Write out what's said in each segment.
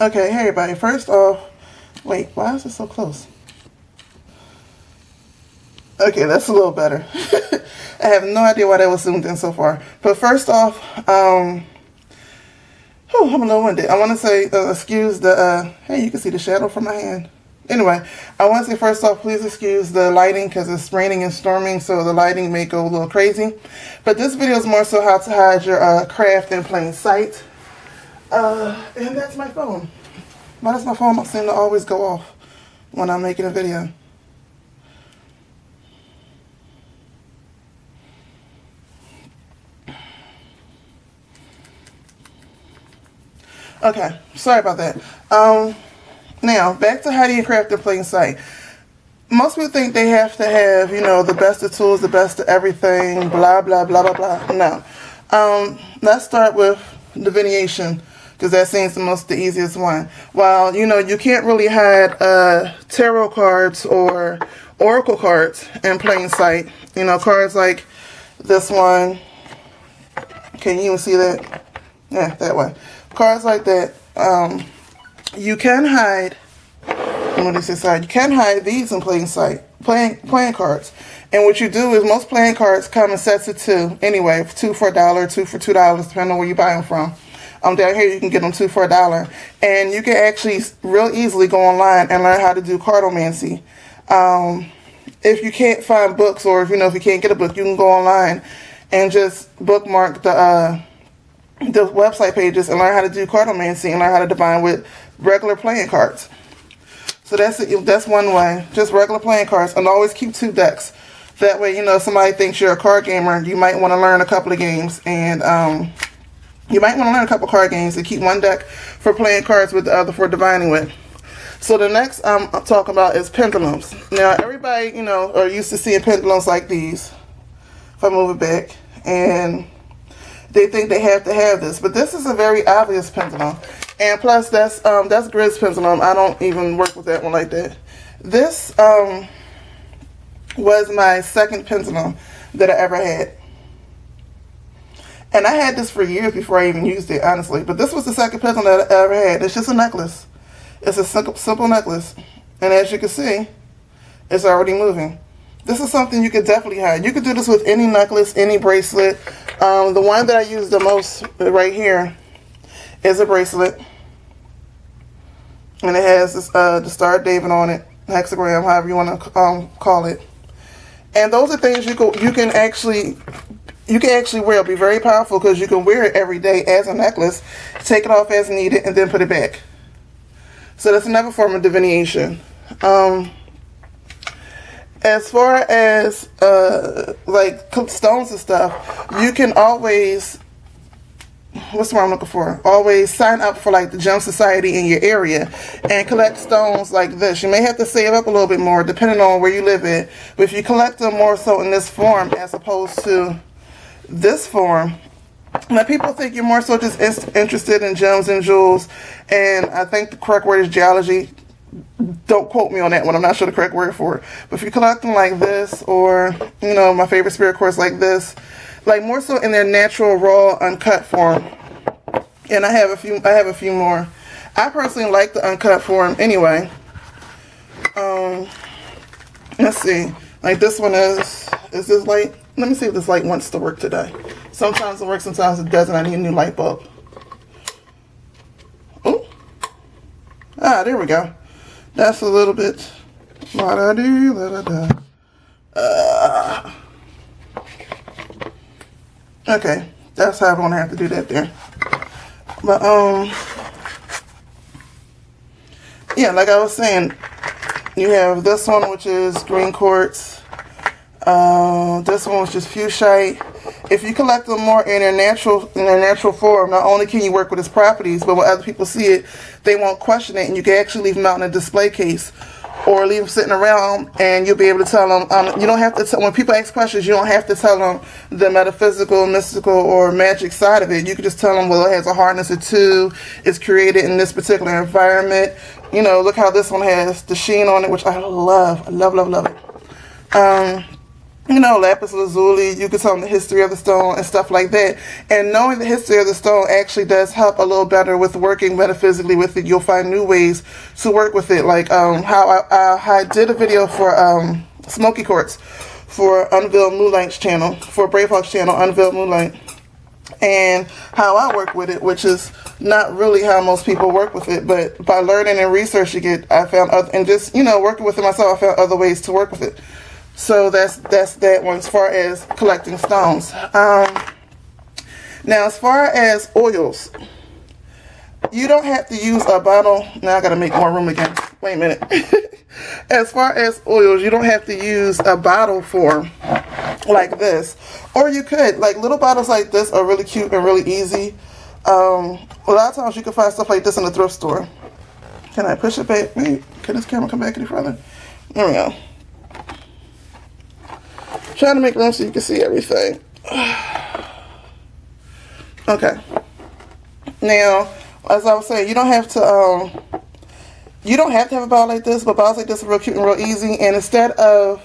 Okay, hey everybody. First off, wait, why is it so close? Okay, that's a little better. I have no idea why that was zoomed in so far. But first off, I'm a little winded. I want to say, excuse the, hey, you can see the shadow from my hand. Anyway, I want to say first off, please excuse the lighting because it's raining and storming, so the lighting may go a little crazy. But this video is more so how to hide your craft in plain sight. And that's my phone. Why does my phone seem to always go off when I'm making a video? Okay, sorry about that. Now, back to hiding your craft in plain sight. Most people think they have to have, the best of tools, the best of everything, blah, blah, blah, blah, blah. No. Let's start with divination, because that seems the easiest one. While, you can't really hide tarot cards or oracle cards in plain sight. Cards like this one. Can you even see that? Yeah, that way. Cards like that. You can hide. You can hide these in plain sight. Playing cards. And what you do is most playing cards come in sets of two. Anyway, two for $1, two for $2, depending on where you buy them from. Down here you can get them two for $1. And you can actually real easily go online and learn how to do cardomancy. If you can't find books, or if you can't get a book, you can go online and just bookmark the website pages and learn how to do cardomancy and learn how to divine with regular playing cards. So that's one way, just regular playing cards, and always keep 2 decks. That way, if somebody thinks you're a card gamer, you might want to learn a couple of games, and you might want to learn a couple card games and keep 1 deck for playing cards with the other for divining with. So the next I'm talking about is pendulums. Now everybody, are used to seeing pendulums like these. If I move it back, and they think they have to have this, but this is a very obvious pendulum. And plus, that's Grid's pendulum. I don't even work with that one like that. This was my second pendulum that I ever had. And I had this for years before I even used it, honestly. But this was the second pendulum that I ever had. It's just a necklace. It's a simple necklace. And as you can see, it's already moving. This is something you could definitely hide. You could do this with any necklace, any bracelet. The one that I use the most right here is a bracelet. And it has this, the Star of David on it, hexagram, however you want to call it. And those are things you can actually wear. It'll be very powerful because you can wear it every day as a necklace, take it off as needed, and then put it back. So that's another form of divination. As far as like stones and stuff, you can always, what's the word I'm looking for? Always sign up for like the Gem Society in your area and collect stones like this. You may have to save up a little bit more depending on where you live at, but if you collect them more so in this form as opposed to this form, now people think you're more so just interested in gems and jewels, and I think the correct word is geology. Don't quote me on that one. I'm not sure the correct word for it. But if you collect them like this, or my favorite spirit quartz like this, like more so in their natural, raw, uncut form. And I have a few more. I personally like the uncut form anyway. Let's see. Like this one is this light? Let me see if this light wants to work today. Sometimes it works, sometimes it doesn't. I need a new light bulb. Oh. There we go. That's a little bit. Okay, that's how I'm gonna have to do that there. But yeah, like I was saying, you have this one, which is green quartz. This one, which is fuchsite. If you collect them more in their natural form, not only can you work with its properties, but when other people see it, they won't question it, and you can actually leave them out in a display case or leave them sitting around, and you'll be able to tell them. You don't have to when people ask questions, you don't have to tell them the metaphysical, mystical, or magic side of it. You can just tell them, well, it has a hardness of 2. It's created in this particular environment. Look how this one has the sheen on it, which I love. I love it. lapis lazuli. You can tell them the history of the stone and stuff like that. And knowing the history of the stone actually does help a little better with working metaphysically with it. You'll find new ways to work with it, like how I did a video for Smoky Quartz for Unveiled Moonlight's channel, for Braveheart's channel, Unveiled Moonlight, and how I work with it, which is not really how most people work with it, but by learning and researching it, I found and just working with it myself, I found other ways to work with it. So that's that one as far as collecting stones. Now as far as oils, you don't have to use a bottle. Now I gotta make more room again. Wait a minute. As far as oils, you don't have to use a bottle form like this. Or you could, like little bottles like this are really cute and really easy. A lot of times you can find stuff like this in the thrift store. Can I push it back? Wait, can this camera come back any further? There we go. Trying to make room so you can see everything. Okay. Now, as I was saying, you don't have to have a bottle like this, but bottles like this are real cute and real easy. And instead of,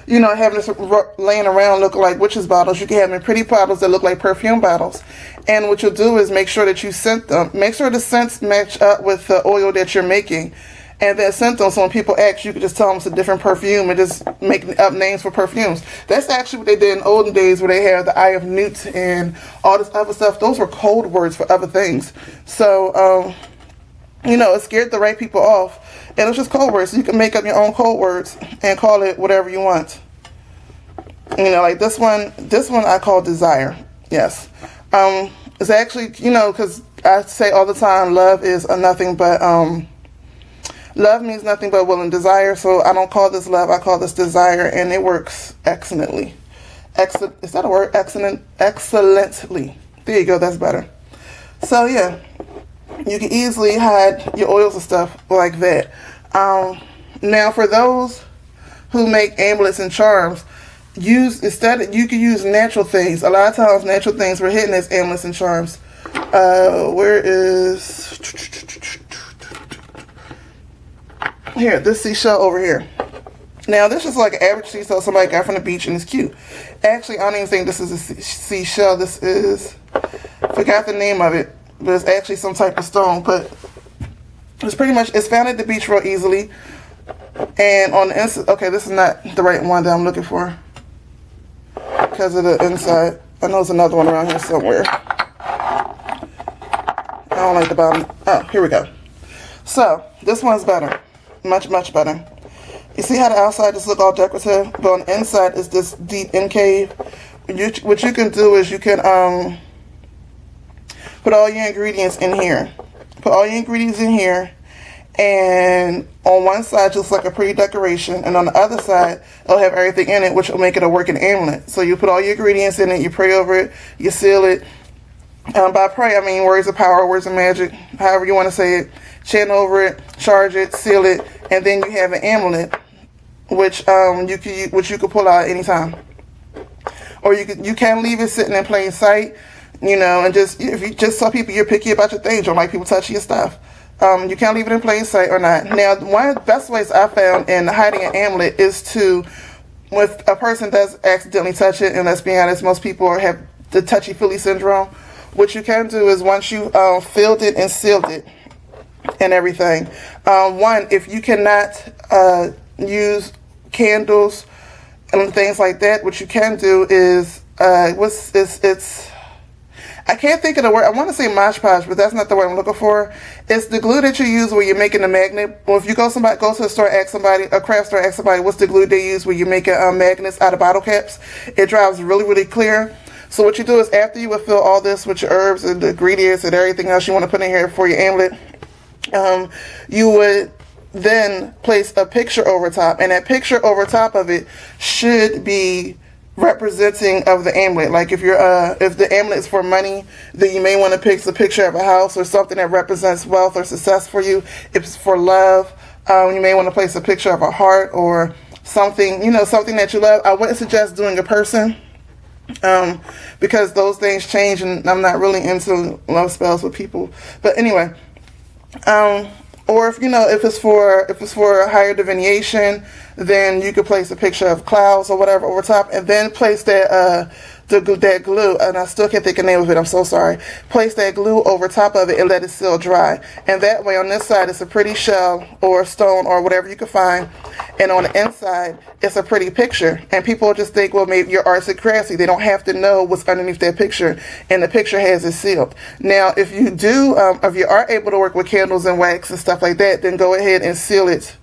having this laying around looking like witches bottles, you can have them in pretty bottles that look like perfume bottles. And what you'll do is make sure that you scent them. Make sure the scents match up with the oil that you're making. And then scent them, so when people ask, you can just tell them it's a different perfume and just make up names for perfumes. That's actually what they did in olden days, where they had the Eye of Newt and all this other stuff. Those were code words for other things. So, it scared the right people off. And it's just code words. So you can make up your own code words and call it whatever you want. Like this one I call Desire. Yes. It's actually, because I say all the time, love is nothing but, love means nothing but will and desire, so I don't call this love, I call this desire, and it works excellently. Is that a word? Excellently. There you go, that's better. So yeah, you can easily hide your oils and stuff like that. Now for those who make amulets and charms, you can use natural things. A lot of times natural things were hidden as amulets and charms. Where is... Here, this seashell over here. Now, this is like an average seashell somebody got from the beach, and it's cute. Actually, I don't even think this is a seashell. This is, forgot the name of it, but it's actually some type of stone. But it's pretty much, it's found at the beach real easily. And on the inside, okay, this is not the right one that I'm looking for because of the inside. I know there's another one around here somewhere. I don't like the bottom. Oh, here we go. So, this one's better. Much, much better. You see how the outside just look all decorative, but on the inside is this deep concave. What you can do is you can put all your ingredients in here. Put all your ingredients in here, and on one side just like a pretty decoration, and on the other side it'll have everything in it, which will make it a working amulet. So you put all your ingredients in it, you pray over it, you seal it. By pray, I mean words of power, words of magic, however you want to say it. Chant over it, charge it, seal it, and then you have an amulet, which you could pull out at any time, or you can leave it sitting in plain sight, and just if you just tell people you're picky about your things, you don't like people touching your stuff. You can leave it in plain sight or not. Now, one of the best ways I found in hiding an amulet is to, if a person does accidentally touch it, and let's be honest, most people have the touchy-feely syndrome. What you can do is once you filled it and sealed it and everything, if you cannot use candles and things like that, what you can do is I can't think of the word. I want to say Mosh Podge, but that's not the word I'm looking for. It's the glue that you use where you're making the magnet. Well, if you go to the store, ask somebody, a craft store, ask somebody what's the glue they use where you're making magnets out of bottle caps. It dries really, really clear. So what you do is after you would fill all this with your herbs and the ingredients and everything else you want to put in here for your amulet, you would then place a picture over top, and that picture over top of it should be representing of the amulet. Like if the amulet is for money, then you may want to pick a picture of a house or something that represents wealth or success for you. If it's for love, you may want to place a picture of a heart or something, something that you love. I wouldn't suggest doing a person, because those things change, and I'm not really into love spells with people. But anyway, Or if if it's for a higher delineation, then you could place a picture of clouds or whatever over top, and then place that that glue. And I still can't think of the name of it. I'm so sorry. Place that glue over top of it and let it still dry. And that way, on this side, it's a pretty shell or stone or whatever you can find, and on the inside, it's a pretty picture. And people just think, well, maybe your art's crafty. They don't have to know what's underneath that picture, and the picture has it sealed. Now, if you do, if you are able to work with candles and wax and stuff like that, then go ahead and seal it.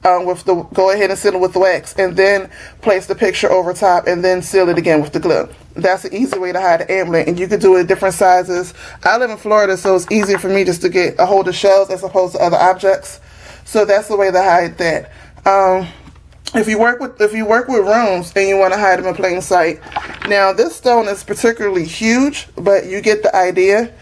Go ahead and seal it with the wax, and then place the picture over top, and then seal it again with the glue. That's an easy way to hide an amulet, and you can do it in different sizes. I live in Florida, so it's easier for me just to get a hold of shells as opposed to other objects. So that's the way to hide that. If you work with rooms and you want to hide them in plain sight, now this stone is particularly huge, but you get the idea.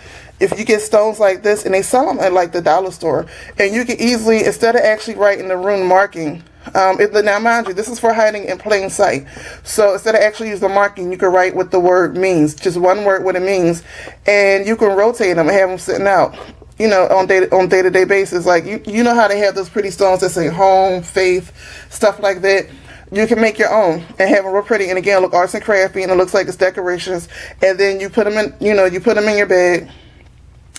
If you get stones like this, and they sell them at like the dollar store, and you can easily, instead of actually writing the rune marking, now mind you, this is for hiding in plain sight. So instead of actually using the marking, you can write what the word means, just one word what it means, and you can rotate them and have them sitting out, on day-to-day basis. Like you know how they have those pretty stones that say home, faith, stuff like that. You can make your own and have them real pretty, and again, look arts and crafty, and it looks like it's decorations. And then you put them in, you put them in your bag.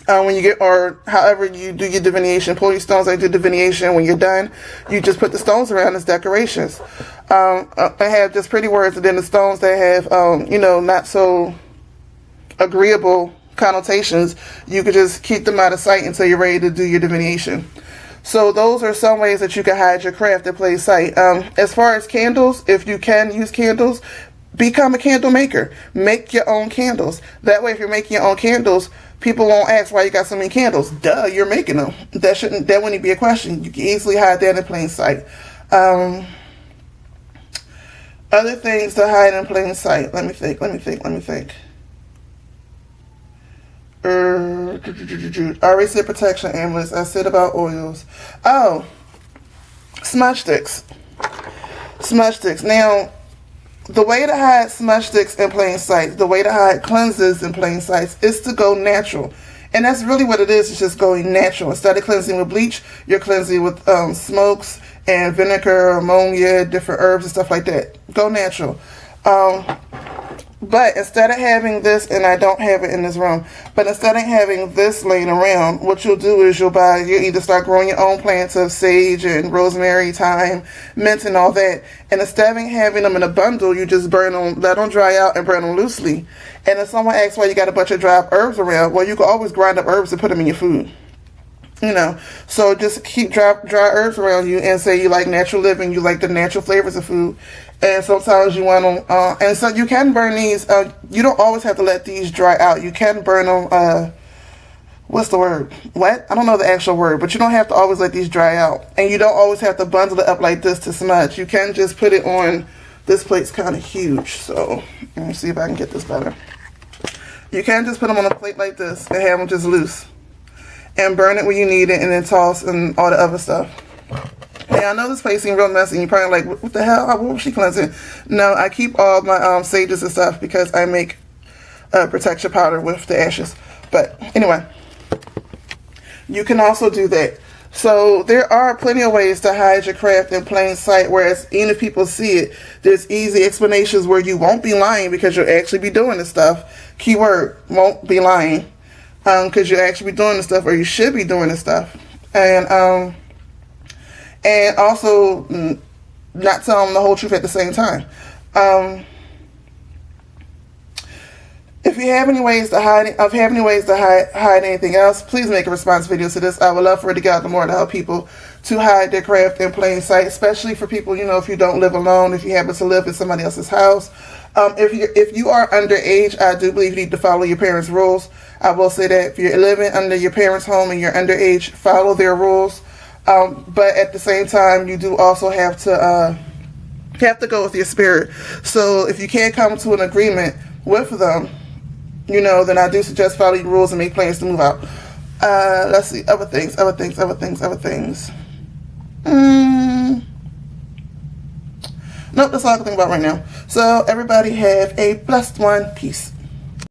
When you get, or however you do your divination, pull your stones and do divination. When you're done, you just put the stones around as decorations. I have just pretty words, and then the stones that have, not so agreeable connotations, you could just keep them out of sight until you're ready to do your divination. So those are some ways that you can hide your craft in plain sight. As far as candles, if you can use candles, become a candle maker. Make your own candles. That way, if you're making your own candles, people won't ask why you got so many candles. Duh, you're making them. That wouldn't be a question. You can easily hide that in plain sight. Other things to hide in plain sight. Let me think. I already said protection amulets. I said about oils. Oh, smudge sticks. Now, the way to hide smudge sticks in plain sight, the way to hide cleanses in plain sight, is to go natural. And that's really what it is. It's just going natural. Instead of cleansing with bleach, you're cleansing with smokes and vinegar, ammonia, different herbs and stuff like that. Go natural. But instead of having this, and I don't have it in this room, but instead of having this laying around, what you'll do is you'll either start growing your own plants of sage and rosemary, thyme, mint, and all that. And instead of having them in a bundle, you just burn them, let them dry out and burn them loosely. And if someone asks why you got a bunch of dry herbs around, well, you can always grind up herbs and put them in your food. So just keep dry herbs around you, and say you like natural living, you like the natural flavors of food, and sometimes you want them, and so you can burn these, you don't always have to let these dry out. You can burn them, what's the word? Wet? I don't know the actual word, but you don't have to always let these dry out, and you don't always have to bundle it up like this to smudge. You can just put it on, this plate's kind of huge, so let me see if I can get this better. You can just put them on a plate like this and have them just loose. And burn it when you need it, and then toss and all the other stuff. Yeah, I know this place seems real messy, and you're probably like, what the hell? What was she cleansing? No, I keep all my sages and stuff because I make protection powder with the ashes. But anyway, you can also do that. So there are plenty of ways to hide your craft in plain sight, whereas even if people see it, there's easy explanations where you won't be lying because you'll actually be doing this stuff. Keyword, won't be lying. Because you'll actually be doing this stuff, or you should be doing this stuff. And also not tell them the whole truth at the same time. If you have any ways to hide anything else, please make a response video to this. I would love for it to get out the more to help people to hide their craft in plain sight, especially for people, if you don't live alone, if you happen to live in somebody else's house. If you are underage, I do believe you need to follow your parents' rules. I will say that if you're living under your parents' home and you're underage, follow their rules. But at the same time, you do also have to go with your spirit. So if you can't come to an agreement with them, then I do suggest follow your rules and make plans to move out. Let's see, other things. Nope, that's all I can think about right now. So everybody have a blessed one. Peace.